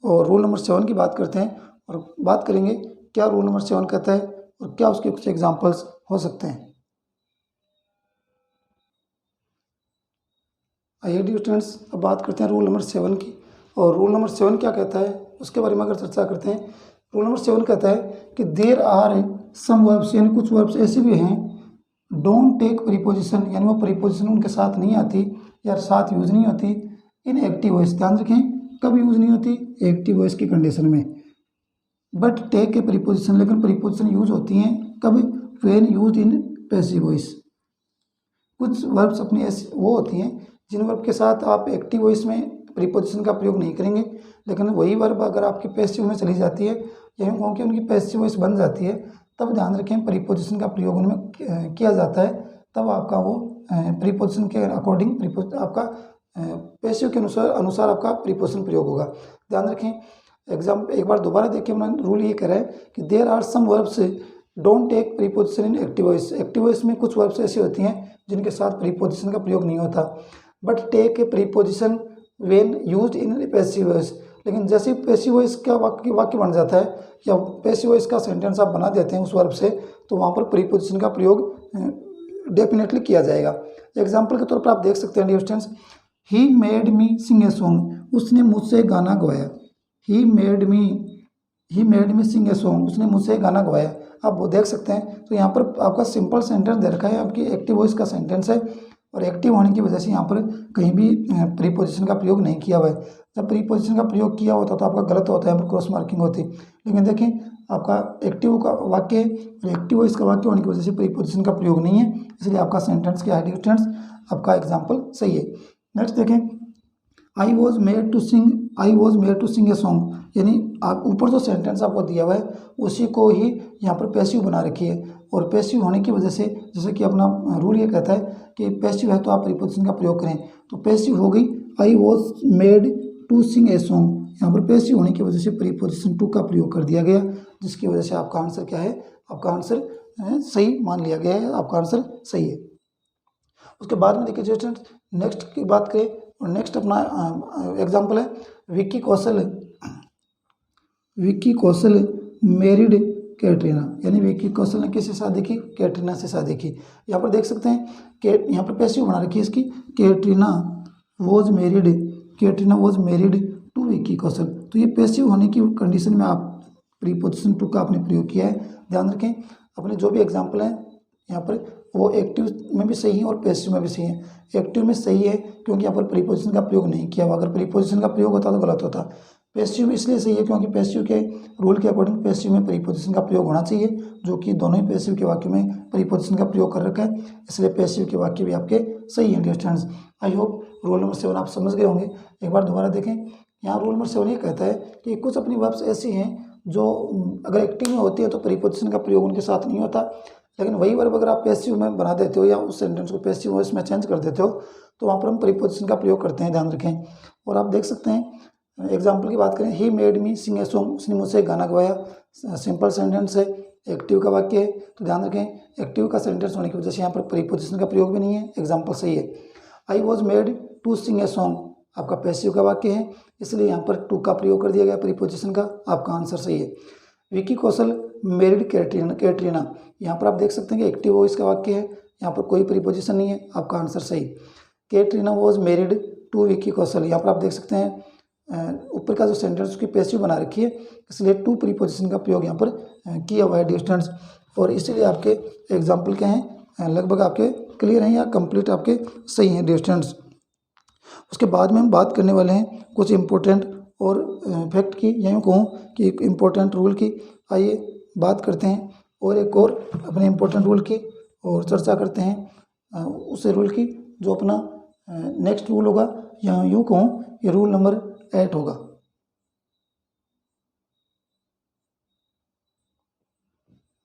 और रूल नंबर 7 की बात करते हैं और बात करेंगे क्या रूल नंबर 7 कहता है और क्या उसके कुछ एग्जाम्पल्स हो सकते हैं। आइए डियर स्टूडेंट्स, अब बात करते हैं रूल नंबर 7 की। और रूल नंबर 7 क्या कहता है उसके बारे में अगर चर्चा करते हैं। रूल नंबर 7 कहता है कि देर आर सम वर्ब्स, यानी कुछ वर्ब्स ऐसे भी हैं डोंट टेक प्रीपोजिशन, यानी वो प्रीपोजिशन उनके साथ नहीं आती या साथ यूज नहीं होती इन एक्टिव वॉइस। ध्यान रखें, कब यूज नहीं होती? एक्टिव वॉइस की कंडीशन में। बट टेक के प्रीपोजिशन, लेकिन प्रीपोजिशन यूज होती हैं कब? When use in passive voice. कुछ वर्ब्स अपनी ऐसी वो होती हैं जिन वर्ब के साथ आप एक्टिव वॉइस में प्रीपोजिशन का प्रयोग नहीं करेंगे, लेकिन वही वर्ब अगर आपकी पैसिव में चली जाती है या कहूँ कि उनकी पैसिव वॉइस बन जाती है, तब ध्यान रखें प्रीपोजिशन का प्रयोग उनमें किया जाता है। तब आपका वो प्रीपोजिशन के अकॉर्डिंग आपका पैसिव के अनुसार आपका प्रीपोजिशन प्रयोग होगा। ध्यान रखें, एक बार दोबारा देखिए, अपना रूल ये कह रहा है कि there are some verbs don't take preposition in active voice. Active voice में कुछ वर्ब्स ऐसी होती हैं जिनके साथ प्रीपोजिशन का प्रयोग नहीं होता। But take a preposition when used in passive voice, लेकिन जैसे पैसिव वॉइस का वाक्य बन जाता है या पैसिव वॉइस का सेंटेंस आप बना देते हैं उस वर्ब से, तो वहाँ पर प्रीपोजिशन का प्रयोग डेफिनेटली किया जाएगा। एग्जाम्पल के तौर पर आप देख सकते हैं dear students, he made me sing a song, उसने मुझसे गाना गवाया। ही made me sing a song, उसने मुझसे गाना गवाया। आप वो देख सकते हैं, तो यहाँ पर आपका सिंपल सेंटेंस दे रखा है, आपकी एक्टिव वॉइस का सेंटेंस है और एक्टिव होने की वजह से यहाँ पर कहीं भी प्रीपोजिशन का प्रयोग नहीं किया हुआ है। जब प्रीपोजिशन का प्रयोग किया होता तो आपका गलत होता है, यहाँ पर क्रॉस मार्किंग होती। लेकिन देखें, आपका एक्टिव का वाक्य है और एक्टिव वॉइस का वाक्य होने की वजह से प्रीपोजिशन का प्रयोग नहीं है, इसलिए आपका सेंटेंस क्या है डियर स्टूडेंट्स? आपका एग्जाम्पल सही है। नेक्स्ट देखें, I was made to sing a song, यानी आप ऊपर जो सेंटेंस आपको दिया हुआ है उसी को ही यहाँ पर पैसिव बना रखी है। और पैसिव होने की वजह से, जैसे कि अपना रूल ये कहता है कि पैसिव है तो आप प्रीपोजिशन का प्रयोग करें, तो पैसिव हो गई I was made to sing a song. यहाँ पर पैसिव होने की वजह से प्रीपोजिशन टू का प्रयोग कर दिया गया, जिसकी वजह से आपका आंसर क्या है? आपका आंसर सही मान लिया गया है, आपका आंसर सही है। उसके बाद में देखिए स्टूडेंट्स, नेक्स्ट की बात करें और नेक्स्ट अपना एग्जाम्पल है विक्की कौशल मैरिड कैटरीना, यानी विक्की कौशल ने किससे शादी की? कैटरीना से शादी की। यहाँ पर देख सकते हैं कि यहाँ पर पैसिव बना रखी है इसकी, Katrina was married to Vicky Kaushal. तो ये पैसिव होने की कंडीशन में आप प्रीपोजिशन टू का आपने प्रयोग किया है। ध्यान रखें, अपने जो भी एग्जाम्पल हैं यहाँ पर वो एक्टिव में भी सही है और पैसिव में भी सही है। एक्टिव में सही है क्योंकि यहाँ पर प्रीपोजिशन का प्रयोग नहीं किया हुआ, अगर प्रीपोजिशन का प्रयोग होता तो गलत होता। पैसिव में इसलिए सही है क्योंकि पैसिव के रूल के अकॉर्डिंग पैसिव में प्रीपोजिशन का प्रयोग होना चाहिए, जो कि दोनों ही पैसिव के वाक्य में प्रीपोजिशन का प्रयोग कर रखा है, इसलिए पैसिव के वाक्य भी आपके सही हैं dear students. I hope rule number 7 आप समझ गए होंगे। एक बार दोबारा देखें, यहाँ रूल नंबर 7 ये कहता है कि कुछ अपनी वर्ब्स ऐसी हैं जो अगर एक्टिव में होती है तो प्रीपोजिशन का प्रयोग उनके साथ नहीं होता, लेकिन वही वर्ब अगर आप पैसिव में बना देते हो या उस सेंटेंस को पैसिव वॉइस में चेंज कर देते हो तो वहाँ पर हम प्रीपोजिशन का प्रयोग करते हैं। ध्यान रखें, और आप देख सकते हैं एग्जाम्पल की बात करें, ही made me sing a song, उसने मुझसे गाना गवाया। सिंपल सेंटेंस है, एक्टिव का वाक्य है, तो ध्यान रखें एक्टिव का सेंटेंस होने की वजह से यहाँ पर प्रीपोजिशन का प्रयोग भी नहीं है, एग्जाम्पल सही है। I was made to sing a song, आपका पैसिव का वाक्य है, इसलिए यहाँ पर टू का प्रयोग कर दिया गया प्रीपोजिशन का, आपका आंसर सही है। विक्की कौशल मैरिड कैटरीना, यहाँ पर आप देख सकते हैं कि एक्टिव वॉइस का वाक्य है, यहाँ पर कोई प्रीपोजिशन नहीं है, आपका आंसर सही। Katrina was married to Vicky Kaushal, यहाँ पर आप देख सकते हैं ऊपर का जो सेंटेंस उसकी पैसिव बना रखी है, इसलिए टू प्रीपोजिशन का प्रयोग यहाँ पर किया हुआ है डियर स्टूडेंट्स। और इसलिए आपके एग्जाम्पल क्या हैं, लगभग आपके क्लियर हैं या कंप्लीट आपके सही हैं डियर स्टूडेंट्स। उसके बाद में हम बात करने वाले हैं कुछ इम्पोर्टेंट और फैक्ट की, या यूँ कहूँ कि एक इम्पोर्टेंट रूल की। आइए बात करते हैं और एक और अपने इम्पोर्टेंट रूल की और चर्चा करते हैं उस रूल की जो अपना नेक्स्ट रूल होगा, या यूँ कहूँ ये रूल नंबर 8 होगा।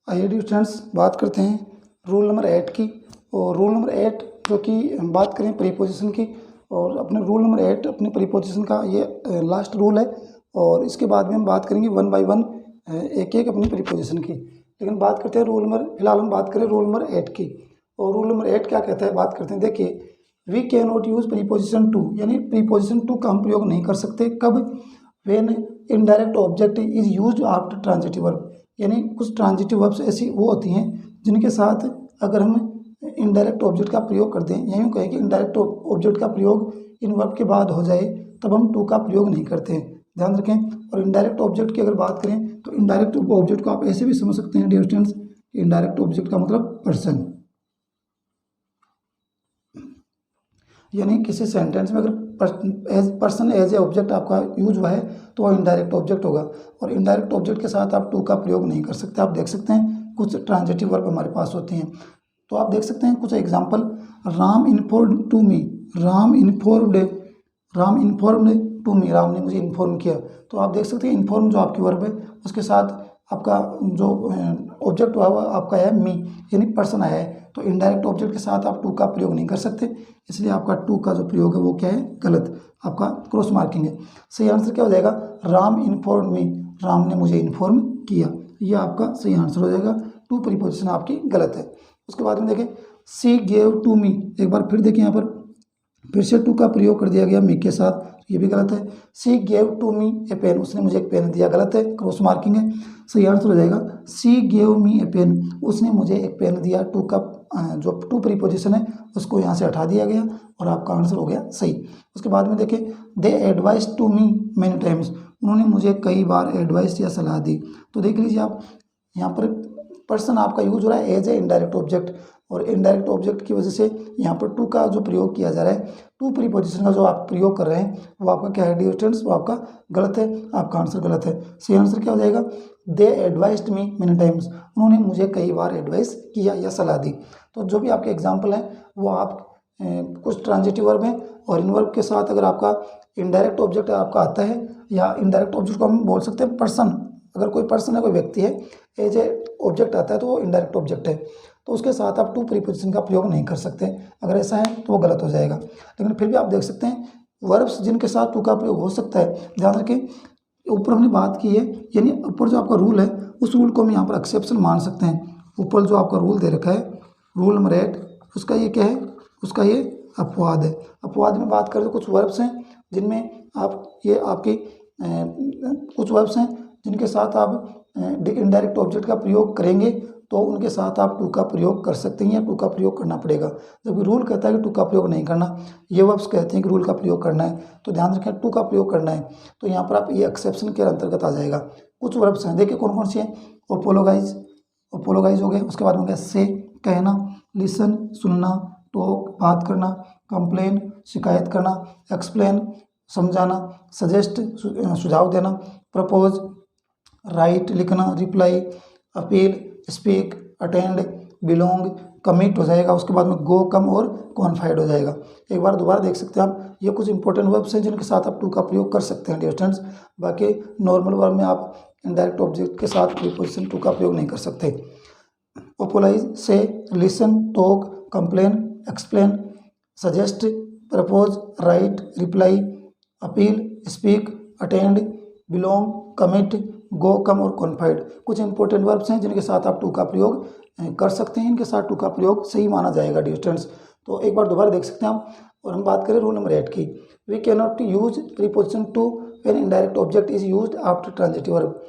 आइए डियर स्टूडेंट्स बात करते हैं रूल नंबर 8 की। और रूल नंबर 8 जो कि हम बात करें प्रीपोजिशन की, और अपने रूल नंबर 8 अपने प्रीपोजिशन का ये लास्ट रूल है, और इसके बाद में हम बात करेंगे 1 बाय 1 एक एक अपनी प्रीपोजिशन की। लेकिन बात करते हैं रूल नंबर, फिलहाल हम बात करें रूल नंबर 8 की। और रूल नंबर 8 क्या कहता है, बात करते हैं। देखिए, we can not use preposition to, यानी प्रीपोजिशन टू का हम प्रयोग नहीं कर सकते कब? When indirect object is used after transitive verb, यानी कुछ ट्रांजिटिव वर्ब्स ऐसी वो होती हैं जिनके साथ अगर हम इनडायरेक्ट ऑब्जेक्ट का प्रयोग करते हैं, या यूँ कहें कि इनडायरेक्ट ऑब्जेक्ट का प्रयोग इन वर्ब के बाद हो जाए तब हम टू का प्रयोग नहीं करते हैं, ध्यान रखें। और इनडायरेक्ट ऑब्जेक्ट की अगर बात करें तो इनडायरेक्ट ऑब्जेक्ट को आप ऐसे भी समझ सकते हैं डियर स्टूडेंट्स, इनडायरेक्ट ऑब्जेक्ट का मतलब पर्सन, यानी किसी सेंटेंस में अगर पर्सन एज ए ऑब्जेक्ट आपका यूज हुआ है तो वह इनडायरेक्ट ऑब्जेक्ट होगा। और इनडायरेक्ट ऑब्जेक्ट के साथ आप टू का प्रयोग नहीं कर सकते। आप देख सकते हैं कुछ ट्रांजिटिव वर्ब हमारे पास होती हैं, तो आप देख सकते हैं कुछ example, Ram informed to me, Ram informed to me, Ram ने मुझे इन्फॉर्म किया। तो आप देख सकते हैं इन्फॉर्म जो आपकी वर्ब है उसके साथ आपका जो ऑब्जेक्ट हुआ वह आपका है मी, यानी पर्सन आया है। तो इनडायरेक्ट ऑब्जेक्ट के साथ आप टू का प्रयोग नहीं कर सकते, इसलिए आपका टू का जो प्रयोग है वो क्या है, गलत, आपका क्रॉस मार्किंग है। सही आंसर क्या हो जाएगा, राम इन्फॉर्म मी, राम ने मुझे इन्फॉर्म किया, यह आपका सही आंसर हो जाएगा। टू प्रीपोजिशन आपकी गलत है। उसके बाद में देखें सी गेव टू मी, एक बार फिर देखिए यहाँ पर फिर से टू का प्रयोग कर दिया गया मी के साथ, ये भी गलत है। She gave to me a pen, उसने मुझे एक पेन दिया, गलत है, क्रॉस मार्किंग है। सही आंसर हो जाएगा सी गेव मी ए पेन, उसने मुझे एक पेन दिया। टू का जो टू प्रीपोजिशन है उसको यहाँ से हटा दिया गया और आपका आंसर हो गया सही। उसके बाद में देखें they advice to me many times, उन्होंने मुझे कई बार एडवाइस या सलाह दी। तो देख लीजिए आप यहाँ पर पर्सन आपका यूज हो रहा है एज ए इनडायरेक्ट ऑब्जेक्ट, और इनडायरेक्ट ऑब्जेक्ट की वजह से यहाँ पर टू का जो प्रयोग किया जा रहा है, टू प्रीपोजिशन का जो आप प्रयोग कर रहे हैं वो आपका क्या है डियर स्टूडेंट्स, वो आपका गलत है, आपका आंसर गलत है। सही आंसर क्या हो जाएगा, they advised me many times, उन्होंने मुझे कई बार एडवाइस किया या सलाह दी। तो जो भी आपके एग्जाम्पल हैं वो आप कुछ ट्रांजिटिव वर्ब हैं, और इन वर्ब के साथ अगर आपका इनडायरेक्ट ऑब्जेक्ट आपका आता है, या इनडायरेक्ट ऑब्जेक्ट को हम बोल सकते हैं पर्सन, अगर कोई पर्सन है, कोई व्यक्ति है, एज ए ऑब्जेक्ट आता है तो वो इनडायरेक्ट ऑब्जेक्ट है, तो उसके साथ आप टू प्रीपोजिशन का प्रयोग नहीं कर सकते। अगर ऐसा है तो वो गलत हो जाएगा। लेकिन फिर भी आप देख सकते हैं वर्ब्स जिनके साथ टू का प्रयोग हो सकता है, ध्यान रखें ऊपर हमने बात की है, यानी ऊपर जो आपका रूल है उस रूल को हम यहाँ पर एक्सेप्शन मान सकते हैं। ऊपर जो आपका रूल दे रखा है रूल नंबर 8, उसका ये क्या है, उसका ये अपवाद है। अपवाद में बात करें तो कुछ वर्ब्स हैं जिनमें आप ये आपकी कुछ वर्ब्स हैं जिनके साथ आप इनडायरेक्ट ऑब्जेक्ट का प्रयोग करेंगे तो उनके साथ आप टू का प्रयोग कर सकते हैं या टू का प्रयोग करना पड़ेगा। जबकि रूल कहता है कि टू का प्रयोग नहीं करना, ये वर्ब्स कहते हैं कि रूल का प्रयोग करना है, तो ध्यान रखें टू का प्रयोग करना है, तो यहाँ पर आप ये एक्सेप्शन के अंतर्गत आ जाएगा। कुछ वर्ब्स हैं, देखिए कौन कौन सी हैं, ओपोलोगाइज, ओपोलोगाइज हो गए, उसके बाद में गया से कहना, लिसन सुनना, टॉक बात करना, कंप्लेन शिकायत करना, एक्सप्लेन समझाना, सजेस्ट सुझाव देना, प्रपोज राइट लिखना, reply, appeal, speak, attend, belong, commit हो जाएगा। उसके बाद में गो, कम और कॉन्फाइड हो जाएगा। एक बार दोबारा देख सकते हैं आप, ये कुछ इंपॉर्टेंट वर्ब्स हैं जिनके साथ आप टू का प्रयोग कर सकते हैं डियर स्टूडेंट्स। बाकी नॉर्मल वर्ब में आप इनडायरेक्ट ऑब्जेक्ट के साथ प्रीपोजिशन टू का प्रयोग नहीं कर सकते। Apologise, say, listen, talk, complain, explain, suggest, propose, write, reply, appeal, speak, attend, belong, commit, go, come और कॉन्फाइड कुछ इंपॉर्टेंट वर्ब्स हैं जिनके साथ आप टू का प्रयोग कर सकते हैं। इनके साथ टू का प्रयोग सही माना जाएगा डियर स्टूडेंट्स। तो एक बार दोबारा देख सकते हैं आप। और हम बात करें रूल नंबर 8 की, we can not use preposition to when indirect object is used after transitive verb,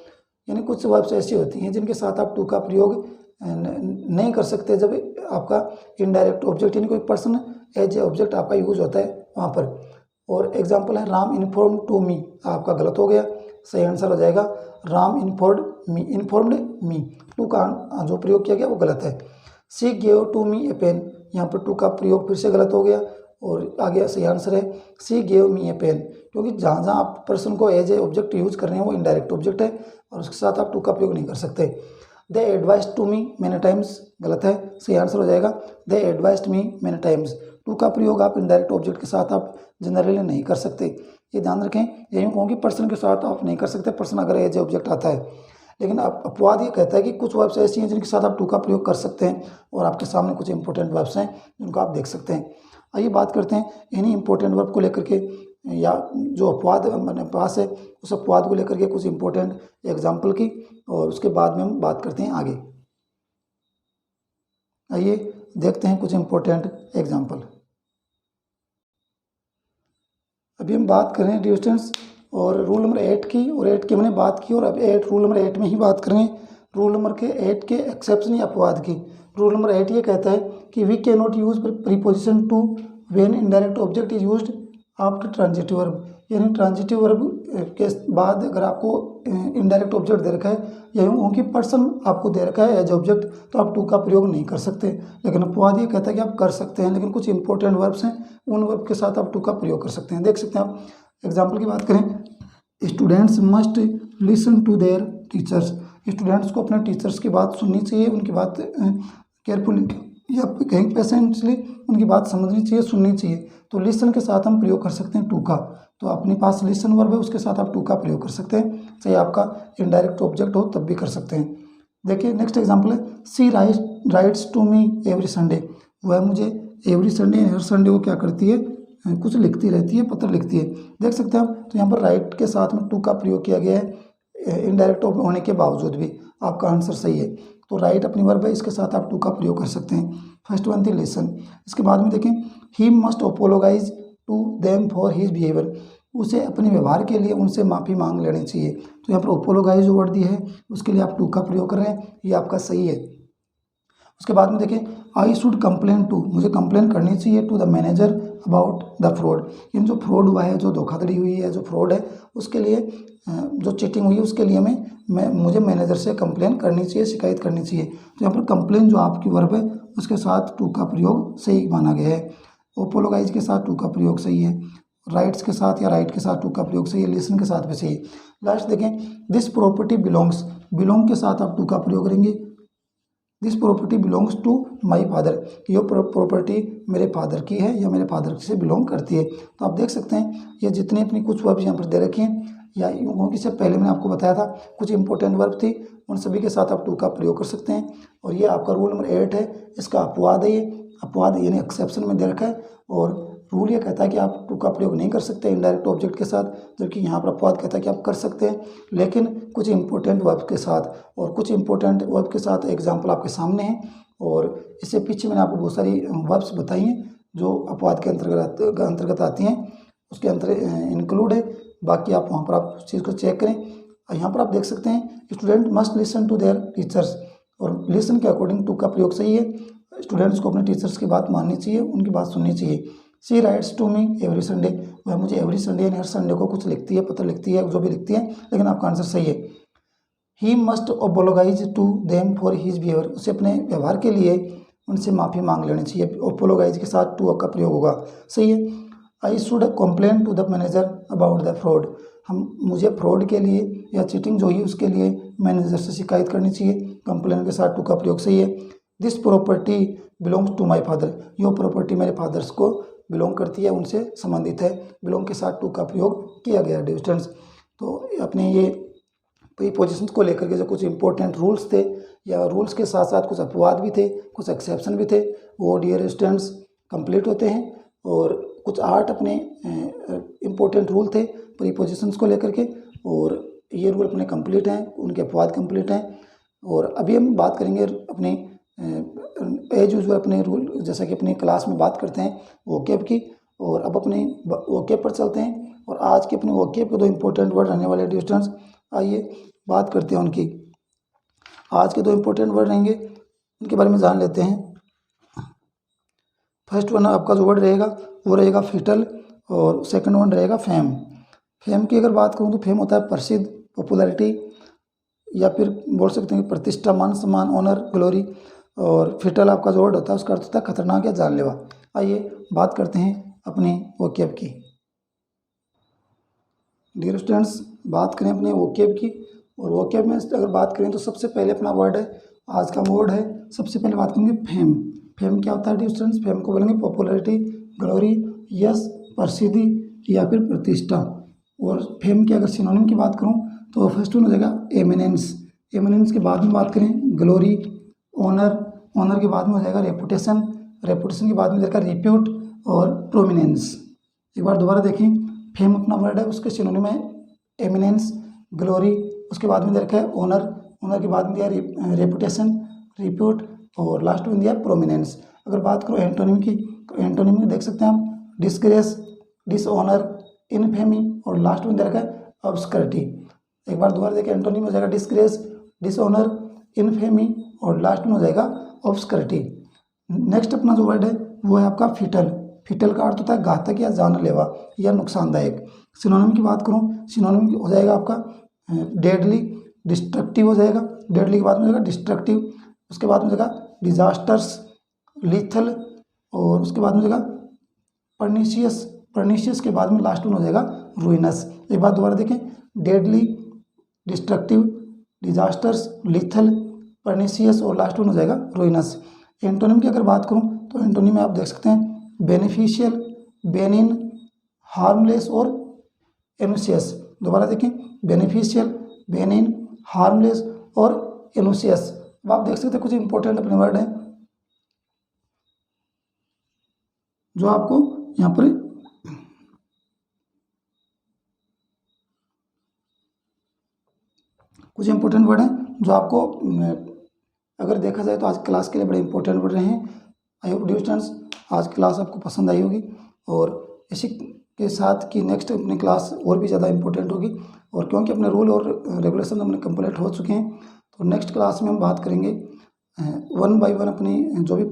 यानी कुछ वर्ब्स ऐसी होती हैं जिनके साथ आप टू का प्रयोग नहीं कर सकते जब आपका इनडायरेक्ट ऑब्जेक्ट यानी कोई पर्सन एज ए ऑब्जेक्ट आपका यूज होता है वहाँ पर। और एग्जाम्पल है राम इन्फॉर्म टू मी, आपका गलत हो गया, सही आंसर हो जाएगा राम इन्फॉर्म्ड मी, टू का जो प्रयोग किया गया वो गलत है। She gave to me a pen, यहाँ पर टू का प्रयोग फिर से गलत हो गया, और आगे सही आंसर है she gave me a pen, क्योंकि जहाँ जहाँ आप पर्सन को एज ए ऑब्जेक्ट यूज कर रहे हैं वो इनडायरेक्ट ऑब्जेक्ट है और उसके साथ आप टू का प्रयोग नहीं कर सकते। They advice to me many times, गलत है, सही आंसर हो जाएगा they advised me many times. To का प्रयोग आप इनडायरेक्ट ऑब्जेक्ट के साथ आप जनरली नहीं कर सकते, ये ध्यान रखें। यही कहूँ कि पर्सन के साथ आप नहीं कर सकते, पर्सन अगर एज ए ऑब्जेक्ट आता है। लेकिन अपवाद ये कहता है कि कुछ वर्ब्स ऐसी हैं जिनके साथ आप टू का प्रयोग कर सकते हैं, और आपके सामने कुछ इंपॉर्टेंट वर्ब्स हैं जिनको आप देख सकते हैं। आइए बात करते हैं इन्हीं इंपॉर्टेंट वर्ब को लेकर के, या जो अपवाद हमारे पास है उस अपवाद को लेकर के कुछ इंपॉर्टेंट एग्जाम्पल की, और उसके बाद में हम बात करते हैं आगे। आइए देखते हैं कुछ इंपॉर्टेंट एग्जाम्पल। अभी हम बात कर रहे हैं डियर स्टूडेंट्स और रूल नंबर 8 की, और 8 की हमने बात की, और अब रूल नंबर 8 में ही बात कर रहे हैं रूल नंबर 8 के एक्सेप्शन या अपवाद की। रूल नंबर 8 ये कहता है कि we can not use preposition to when indirect object is used after transitive verb, यानी ट्रांजिटिव वर्ब के बाद अगर आपको इनडायरेक्ट ऑब्जेक्ट दे रखा है या यूँ कि पर्सन आपको दे रखा है एज ऑब्जेक्ट, तो आप टू का प्रयोग नहीं कर सकते। लेकिन अपवाद ये कहता है कि आप कर सकते हैं, लेकिन कुछ इंपॉर्टेंट वर्ब्स हैं उन वर्ब के साथ आप टू का प्रयोग कर सकते हैं। देख सकते हैं आप एग्जाम्पल की बात करें, students must listen to their teachers, students को अपने टीचर्स की बात सुननी चाहिए, उनकी बात केयरफुली या कहीं पेशेंटली उनकी बात समझनी चाहिए, सुननी चाहिए। तो लिसन के साथ हम प्रयोग कर सकते हैं टू का। तो अपने पास लिसन वर्ब है, उसके साथ आप टू का प्रयोग कर सकते हैं, चाहे आपका इनडायरेक्ट ऑब्जेक्ट हो तब भी कर सकते हैं। देखिए नेक्स्ट एग्जाम्पल है, she writes to me every Sunday, वह मुझे एवरी संडे हर संडे को क्या करती है, कुछ लिखती रहती है, पत्र लिखती है। देख सकते हैं आप, तो यहाँ पर राइट के साथ में टू का प्रयोग किया गया है इनडायरेक्ट होने के बावजूद भी। आपका आंसर सही है। तो राइट अपनी वर्ब है, इसके साथ आप टू का प्रयोग कर सकते हैं। फर्स्ट वन थी लिसन। इसके बाद में देखें, he must apologise to them for his behaviour, उसे अपने व्यवहार के लिए उनसे माफ़ी मांग लेनी चाहिए। तो यहाँ पर अपोलोगाइज जो वर्ड दिया है उसके लिए आप टू का प्रयोग कर रहे हैं, ये आपका सही है। उसके बाद में देखें, आई शुड कंप्लेन टू, मुझे कंप्लेन करनी चाहिए to the manager about the fraud, यानी जो फ्रॉड हुआ है, जो धोखाधड़ी हुई है, जो फ्रॉड है उसके लिए, जो चीटिंग हुई है उसके लिए मुझे मैनेजर से कंप्लेन करनी चाहिए, शिकायत करनी चाहिए। तो यहाँ पर कंप्लेन जो आपकी वर्ब है उसके साथ टू का प्रयोग सही माना गया है। ओपोलोगाइज के साथ टू का प्रयोग सही है, राइट्स के साथ या राइट के साथ टू का प्रयोग सही है, लिसन के साथ भी सही है। लास्ट देखें, दिस प्रॉपर्टी बिलोंग्स, बिलोंग के साथ आप टू का प्रयोग करेंगे। This property belongs to my father, ये प्रॉपर्टी मेरे फादर की है या मेरे फादर से बिलोंग करती है। तो आप देख सकते हैं ये जितने अपनी कुछ वर्ब यहाँ पर दे रखे हैं या यूँ कि से पहले मैंने आपको बताया था कुछ इंपॉर्टेंट वर्ब थी, उन सभी के साथ आप टू का प्रयोग कर सकते हैं। और ये आपका रूल नंबर 8 है, इसका अपवाद है, ये अपवाद यानी एक्सेप्शन में दे रखा है। और रूल ये कहता है कि आप टू का प्रयोग नहीं कर सकते इनडायरेक्ट ऑब्जेक्ट के साथ, जबकि यहाँ पर अपवाद कहता है कि आप कर सकते हैं, लेकिन कुछ इंपॉर्टेंट वर्ब के साथ। और कुछ इंपॉर्टेंट वर्ब के साथ एग्जाम्पल आपके सामने हैं, और इससे पीछे मैंने आपको बहुत सारी वर्ब्स बताई हैं जो अपवाद के अंतर्गत आती हैं, उसके अंतर इंक्लूड है। बाकी आप वहाँ पर आप उस चीज़ को चेक करें। यहाँ पर आप देख सकते हैं, student must listen to their teachers, और लिसन के अकॉर्डिंग टू का प्रयोग सही है। स्टूडेंट्स को अपने टीचर्स की बात माननी चाहिए, उनकी बात सुननी चाहिए। She writes to me every Sunday, वह मुझे एवरी संडे यानी हर संडे को कुछ लिखती है, पत्र लिखती है, जो भी लिखती है, लेकिन आपका आंसर सही है। He must apologise to them for his behaviour, उसे अपने व्यवहार के लिए उनसे माफ़ी मांग लेनी चाहिए। अपोलोगाइज के साथ टू का प्रयोग होगा, सही है। I should complain to the manager about the fraud, मुझे फ्रॉड के लिए या चीटिंग जो हुई उसके लिए मैनेजर से शिकायत करनी चाहिए, कंप्लेन के साथ टू का प्रयोग सही है। This property belongs to my father, यो प्रॉपर्टी मेरे फादर्स को बिलोंग करती है, उनसे संबंधित है, बिलोंग के साथ टू का प्रयोग किया गया डियर स्टूडेंट्स। तो अपने ये प्रीपोजिशंस को लेकर के जो कुछ इंपॉर्टेंट रूल्स थे या रूल्स के साथ साथ कुछ अपवाद भी थे, कुछ एक्सेप्शन भी थे, वो डियर स्टूडेंट्स कंप्लीट होते हैं। और कुछ 8 अपने इंपॉर्टेंट रूल थे प्रीपोजिशंस को लेकर के, और ये रूल अपने कंप्लीट हैं, उनके अपवाद कंप्लीट हैं। और अभी हम बात करेंगे अपने एज यूजुअल अपने रूल, जैसा कि अपनी क्लास में बात करते हैं वोकैब की। और अब अपने वोकैब पर चलते हैं, और आज के अपने वोकैब के 2 इंपॉर्टेंट वर्ड रहने वाले डिस्टेंस, आइए बात करते हैं उनकी। आज के 2 इंपॉर्टेंट वर्ड रहेंगे, उनके बारे में जान लेते हैं। फर्स्ट वन आपका जो वर्ड रहेगा वो रहेगा फिटल, और सेकंड वन रहेगा फेम। फेम की अगर बात करूँ तो फेम होता है प्रसिद्ध, पॉपुलैरिटी, या फिर बोल सकते हैं प्रतिष्ठा, मान सम्मान, ऑनर, ग्लोरी। और फिटल आपका जो वर्ड होता है उसका अर्थ होता है खतरनाक या जानलेवा। आइए बात करते हैं अपने वोकैब की। डियर स्टूडेंट्स, बात करें अपने वोकैब की, और वोकैब में अगर बात करें तो सबसे पहले अपना वर्ड है, आज का वर्ड है, सबसे पहले बात करेंगे फेम। फेम क्या होता है डियर स्टूडेंट्स? फेम को बोलेंगे पॉपुलैरिटी, ग्लोरी, यश, प्रसिद्धि या फिर प्रतिष्ठा। और फेम की अगर सिनोनिम की बात करूं तो फर्स्ट वन हो जाएगा एमिनेंस। एमिनेंस के बाद में बात करें ग्लोरी, ऑनर, ऑनर के बाद में हो जाएगा रेपुटेशन, रेपुटेशन के बाद में जाएगा रिप्यूट और प्रोमिनेंस। एक बार दोबारा देखें, फेम अपना वर्ड है, उसके सिनोनिम है एमिनेंस, ग्लोरी, उसके बाद में दे रखा है ऑनर, ऑनर के बाद में दिया रेपुटेशन, रिप्यूट, और लास्ट में दिया प्रोमिनेंस। अगर बात करो एंटोनिम की, तो एंटोनिम में देख सकते हैं हम डिस्ग्रेस, डिसऑनर, इनफेमी, और लास्ट में दे रखा है ऑब्स्करिटी। एक बार दोबारा देखिए, एंटोनिम हो जाएगा डिस्ग्रेस, डिसऑनर, इनफेमी, और लास्ट में हो जाएगा ऑब्स्करिटी। नेक्स्ट अपना जो वर्ड है वो है आपका फिटल। फिटल का अर्थ होता है घातक या जानलेवा या नुकसानदायक। सिनोनिम की बात करूँ, सिनोनिम हो जाएगा आपका डेडली, डिस्ट्रक्टिव हो जाएगा, डेडली के बाद में हो जाएगा डिस्ट्रक्टिव, उसके बाद में हो जाएगा डिजास्टर्स, लीथल, और उसके बाद में हो जाएगा परनीशियस, परनीशियस के बाद में लास्ट वन हो जाएगा रुइनस। एक बार दोबारा देखें, deadly, destructive, disasters, lethal, pernicious और लास्ट वन हो जाएगा रुइनस। एंटोनिम की अगर बात करूं तो एंटोनिम में आप देख सकते हैं बेनिफिशियल, बेनिन, हार्मलेस और एनुसियस। दोबारा देखें, बेनिफिशियल, बेनिन, हार्मलेस और एनुसियस। अब आप देख सकते हैं कुछ इंपॉर्टेंट अपने वर्ड हैं जो आपको यहाँ पर कुछ इंपॉर्टेंट वर्ड हैं जो आपको अगर देखा जाए तो आज क्लास के लिए बड़े इंपॉर्टेंट वर्ड रहे हैं। आई होप डियर स्टूडेंट्स आज क्लास आपको पसंद आई होगी और इसी के साथ कि नेक्स्ट अपनी क्लास और भी ज़्यादा इंपॉर्टेंट होगी। और क्योंकि अपने रूल और रेगुलेशन अपने कंप्लीट हो चुके हैं तो नेक्स्ट क्लास में हम बात करेंगे वन बाय वन अपनी जो भी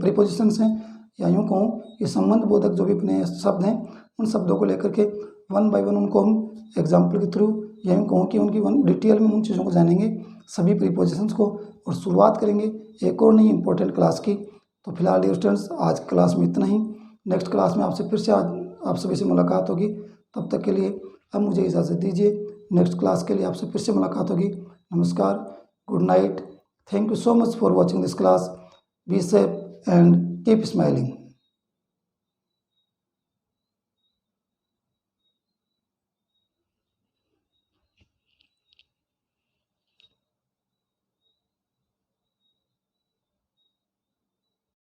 प्रीपोजिशंस हैं या यूँ कहूँ कि संबंध बोधक जो भी अपने शब्द हैं उन शब्दों को लेकर के वन बाय वन उनको हम एग्जाम्पल के थ्रू या यूँ कहूँ कि उनकी वन डिटेल में उन चीज़ों को जानेंगे सभी प्रीपोजिशंस को और शुरुआत करेंगे एक और नई इंपॉर्टेंट क्लास की। तो फिलहाल डियर स्टूडेंट्स आज क्लास में इतना ही। नेक्स्ट क्लास में आपसे फिर से आज आप सभी से मुलाकात होगी। तब तक के लिए अब मुझे इजाज़त दीजिए। नेक्स्ट क्लास के लिए आपसे फिर से मुलाकात होगी। नमस्कार, good night, thank you so much for watching this class. Be safe and keep smiling.